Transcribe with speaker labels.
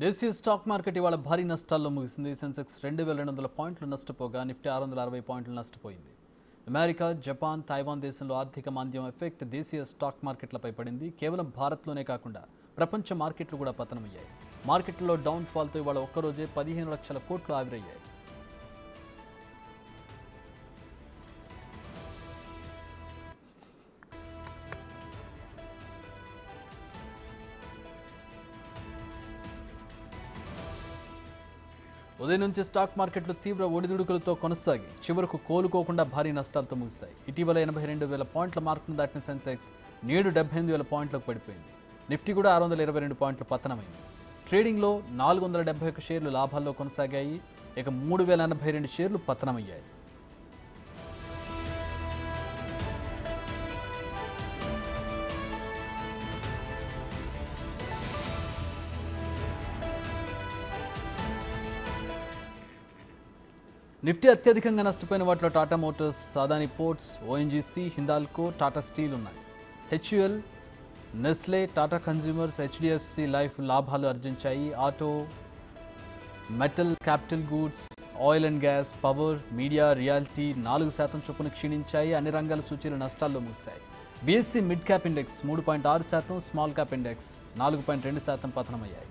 Speaker 1: దేశీయ stock market ఇవాళ భారీ నష్టాల్లో ముగిసింది. సెన్సెక్స్ 2200 పాయింట్లు నష్టపోగా నిఫ్టీ 660 పాయింట్లు నష్టపోయింది. అమెరికా, జపాన్, తైవాన్ దేశంలో ఆర్థిక మాంద్యం ఎఫెక్ట్ దేశీయ స్టాక్ మార్కెట్లపై పడింది. కేవలం భారత్లోనే కాకుండా ప్రపంచ మార్కెట్లు కూడా పతనమయ్యాయి. మార్కెట్లో డౌన్ ఫాల్తో ఇవాళ ఒక్కరోజే 15 లక్షల కోట్లు ఆవిరయ్యాయి. ఉదయం నుంచి స్టాక్ మార్కెట్లు తీవ్ర ఒడిదుడుకులతో కొనసాగి చివరకు కోలుకోకుండా భారీ నష్టాలతో ముగిశాయి. ఇటీవల 82,000 పాయింట్ల మార్కును దాటిన సెన్సెక్స్ నేడు 78,000 పాయింట్లకు పడిపోయింది. నిఫ్టీ కూడా 622 పాయింట్లు పతనమైంది. ట్రేడింగ్లో 471 షేర్లు లాభాల్లో కొనసాగాయి. ఇక 3,082 షేర్లు పతనమయ్యాయి. నిఫ్టీ అత్యధికంగా నష్టపోయిన వాటిలో Tata Motors, Adani Ports, ONGC, Hindalco, Tata Steel ఉన్నాయి. HUL, Nestle, Tata Consumers, HDFC Life లాభాలు ఆర్జించాయి. Auto, metal, capital goods, oil and gas, power, media, realty 4% చొప్పున క్షీణించాయి. అన్ని రంగాల సూచీలు నష్టాల్లో ముగిశాయి. BSE mid cap index 3.6%, small cap index 4.2% పతనమయ్యాయి.